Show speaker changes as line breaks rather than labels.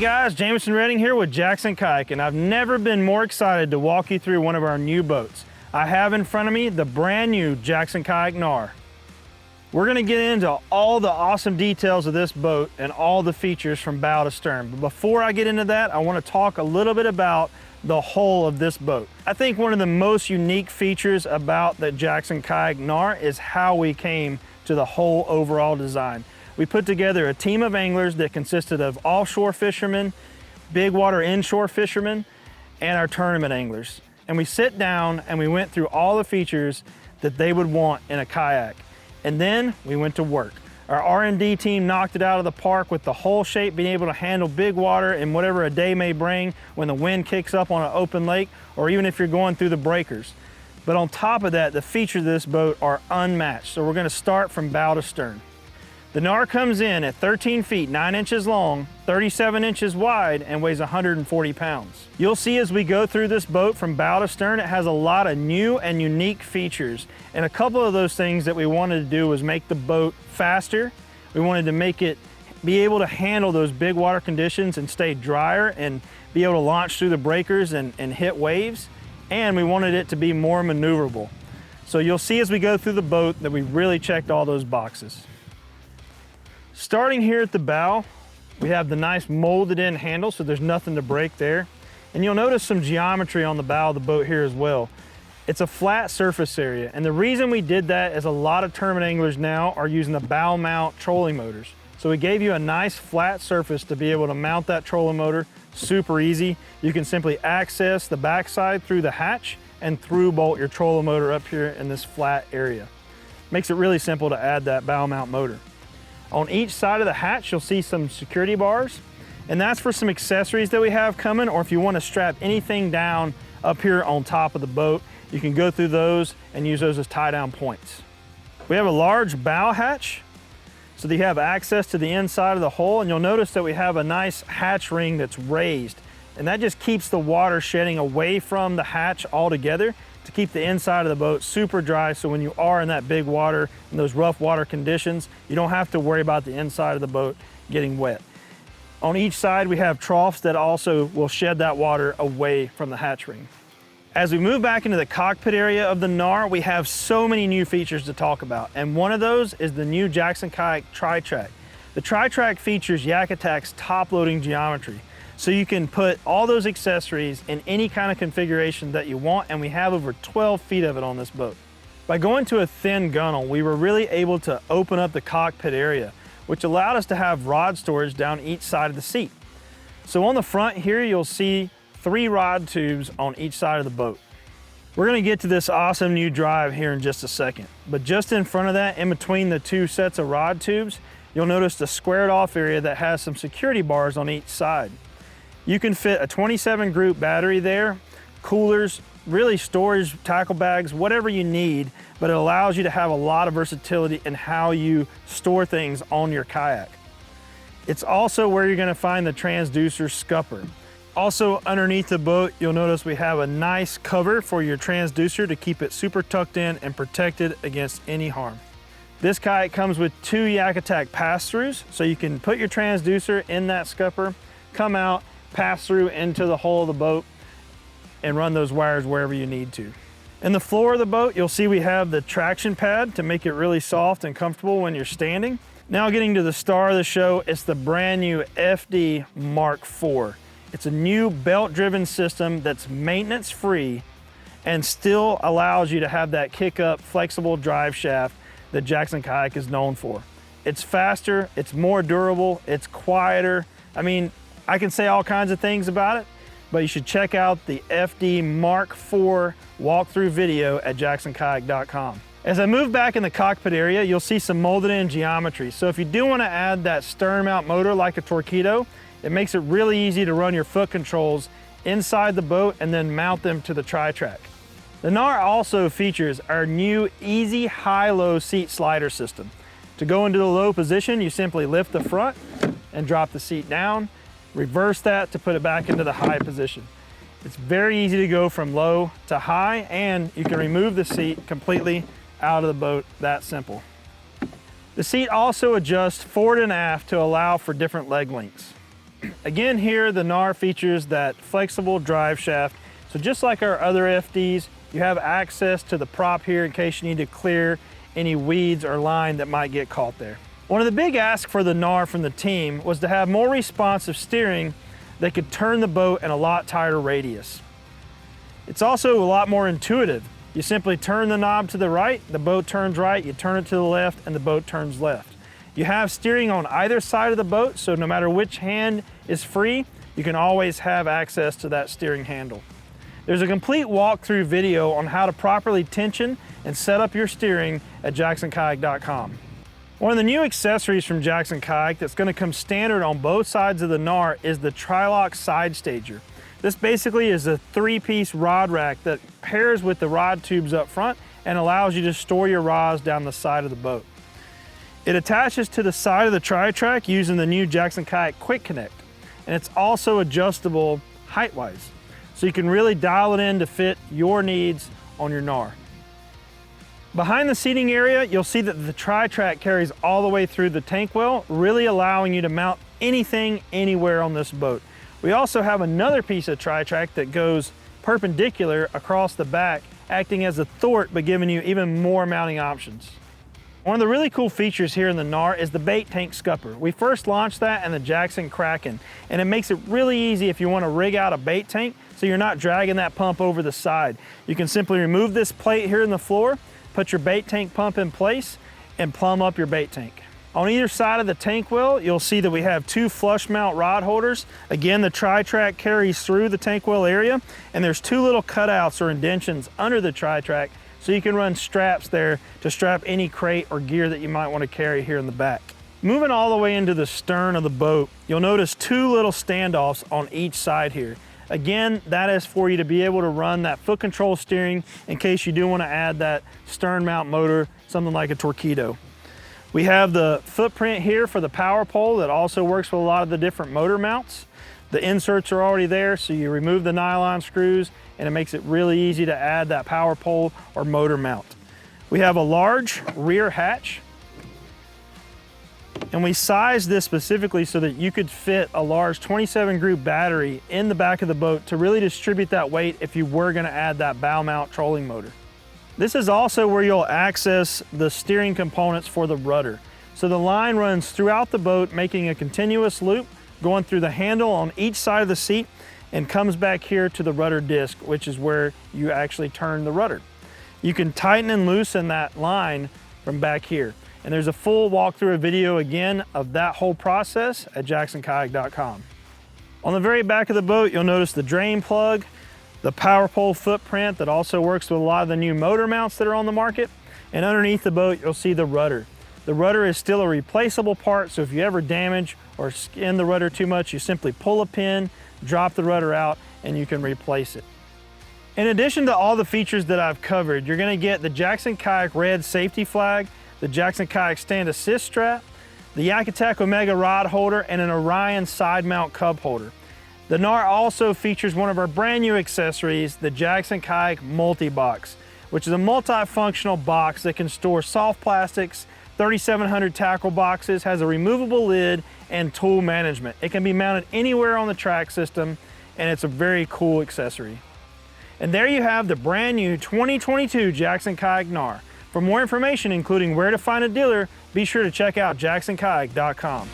guys, Jameson Redding here with Jackson Kayak, and I've never been more excited to walk you through one of our new boats. I have in front of me the brand new Jackson Kayak Knarr. We're gonna get into all the awesome details of this boat and all the features from bow to stern. But before I get into that, I wanna talk a little bit about the hull of this boat. I think one of the most unique features about the Jackson Kayak Knarr is how we came to the whole overall design. We put together a team of anglers that consisted of offshore fishermen, big water inshore fishermen, and our tournament anglers. And we sit down and we went through all the features that they would want in a kayak. And then we went to work. Our R&D team knocked it out of the park with the hull shape being able to handle big water and whatever a day may bring when the wind kicks up on an open lake, or even if you're going through the breakers. But on top of that, the features of this boat are unmatched. So we're gonna start from bow to stern. The Knarr comes in at 13 feet, 9 inches long, 37 inches wide, and weighs 140 pounds. You'll see as we go through this boat from bow to stern, it has a lot of new and unique features. And a couple of those things that we wanted to do was make the boat faster. We wanted to make it be able to handle those big water conditions and stay drier and be able to launch through the breakers and hit waves. And we wanted it to be more maneuverable. So you'll see as we go through the boat that we really checked all those boxes. Starting here at the bow, we have the nice molded in handle, so there's nothing to break there. And you'll notice some geometry on the bow of the boat here as well. It's a flat surface area, and the reason we did that is a lot of tournament anglers now are using the bow mount trolling motors. So we gave you a nice flat surface to be able to mount that trolling motor, super easy. You can simply access the backside through the hatch and through bolt your trolling motor up here in this flat area. Makes it really simple to add that bow mount motor. On each side of the hatch, you'll see some security bars, and that's for some accessories that we have coming, or if you want to strap anything down up here on top of the boat, you can go through those and use those as tie-down points. We have a large bow hatch, so that you have access to the inside of the hull, and you'll notice that we have a nice hatch ring that's raised, and that just keeps the water shedding away from the hatch altogether to keep the inside of the boat super dry, so when you are in that big water and those rough water conditions, you don't have to worry about the inside of the boat getting wet. On each side, we have troughs that also will shed that water away from the hatch ring. As we move back into the cockpit area of the Knarr, we have so many new features to talk about, and one of those is the new Jackson Kayak Tri-Track. The Tri-Track features Yak Attack's top-loading geometry, so you can put all those accessories in any kind of configuration that you want, and we have over 12 feet of it on this boat. By going to a thin gunnel, we were really able to open up the cockpit area, which allowed us to have rod storage down each side of the seat. So on the front here, you'll see 3 rod tubes on each side of the boat. We're gonna get to this awesome new drive here in just a second, but just in front of that, in between the 2 sets of rod tubes, you'll notice the squared off area that has some security bars on each side. You can fit a 27 group battery there, coolers, really storage, tackle bags, whatever you need, but it allows you to have a lot of versatility in how you store things on your kayak. It's also where you're gonna find the transducer scupper. Also underneath the boat, you'll notice we have a nice cover for your transducer to keep it super tucked in and protected against any harm. This kayak comes with 2 Yak Attack pass-throughs, so you can put your transducer in that scupper, come out, pass through into the hull of the boat, and run those wires wherever you need to. In the floor of the boat, you'll see we have the traction pad to make it really soft and comfortable when you're standing. Now getting to the star of the show, it's the brand new FD Mark IV. It's a new belt-driven system that's maintenance-free and still allows you to have that kick-up, flexible drive shaft that Jackson Kayak is known for. It's faster, it's more durable, it's quieter. I mean, I can say all kinds of things about it, but you should check out the FD Mark IV walkthrough video at jacksonkayak.com. As I move back in the cockpit area, you'll see some molded in geometry. So if you do want to add that stern mount motor like a Torqeedo, it makes it really easy to run your foot controls inside the boat and then mount them to the Tri-Track. The Knarr also features our new easy high-low seat slider system. To go into the low position, you simply lift the front and drop the seat down, reverse that to put it back into the high position. It's very easy to go from low to high, and you can remove the seat completely out of the boat, that simple. The seat also adjusts forward and aft to allow for different leg lengths. Again, here the Knarr features that flexible drive shaft. So just like our other FDs, you have access to the prop here in case you need to clear any weeds or line that might get caught there. One of the big asks for the Knarr from the team was to have more responsive steering that could turn the boat in a lot tighter radius. It's also a lot more intuitive. You simply turn the knob to the right, the boat turns right, you turn it to the left, and the boat turns left. You have steering on either side of the boat, so no matter which hand is free, you can always have access to that steering handle. There's a complete walkthrough video on how to properly tension and set up your steering at jacksonkayak.com. One of the new accessories from Jackson Kayak that's going to come standard on both sides of the Knarr is the Tri-Lock Side Stager. This basically is a 3-piece rod rack that pairs with the rod tubes up front and allows you to store your rods down the side of the boat. It attaches to the side of the tri-track using the new Jackson Kayak Quick Connect, and it's also adjustable height-wise, so you can really dial it in to fit your needs on your Knarr. Behind the seating area, you'll see that the tri-track carries all the way through the tank well, really allowing you to mount anything, anywhere on this boat. We also have another piece of tri-track that goes perpendicular across the back, acting as a thwart but giving you even more mounting options. One of the really cool features here in the Knarr is the bait tank scupper. We first launched that in the Jackson Kraken, and it makes it really easy if you want to rig out a bait tank so you're not dragging that pump over the side. You can simply remove this plate here in the floor, put your bait tank pump in place, and plumb up your bait tank. On either side of the tank well, you'll see that we have 2 flush mount rod holders. Again, the tri-track carries through the tank well area, and there's 2 little cutouts or indentions under the tri-track, so you can run straps there to strap any crate or gear that you might want to carry here in the back. Moving all the way into the stern of the boat, you'll notice 2 little standoffs on each side here. Again, that is for you to be able to run that foot control steering in case you do want to add that stern mount motor, something like a Torqeedo. We have the footprint here for the power pole that also works with a lot of the different motor mounts. The inserts are already there, so you remove the nylon screws and it makes it really easy to add that power pole or motor mount. We have a large rear hatch, and we sized this specifically so that you could fit a large 27 group battery in the back of the boat to really distribute that weight if you were going to add that bow mount trolling motor. This is also where you'll access the steering components for the rudder. So the line runs throughout the boat, making a continuous loop, going through the handle on each side of the seat, and comes back here to the rudder disc, which is where you actually turn the rudder. You can tighten and loosen that line from back here. And there's a full walkthrough video again of that whole process at jacksonkayak.com. On the very back of the boat, you'll notice the drain plug, the power pole footprint that also works with a lot of the new motor mounts that are on the market. And underneath the boat, you'll see the rudder. The rudder is still a replaceable part, so if you ever damage or skin the rudder too much, you simply pull a pin, drop the rudder out, and you can replace it. In addition to all the features that I've covered, you're going to get the Jackson Kayak red safety flag, the Jackson Kayak stand assist strap, the Yak-Attack Omega rod holder, and an Orion side mount cub holder. The Knarr also features one of our brand new accessories, the Jackson Kayak multi-box, which is a multifunctional box that can store soft plastics, 3700 tackle boxes, has a removable lid, and tool management. It can be mounted anywhere on the track system, and it's a very cool accessory. And there you have the brand new 2022 Jackson Kayak Knarr. For more information, including where to find a dealer, be sure to check out jacksonkayak.com.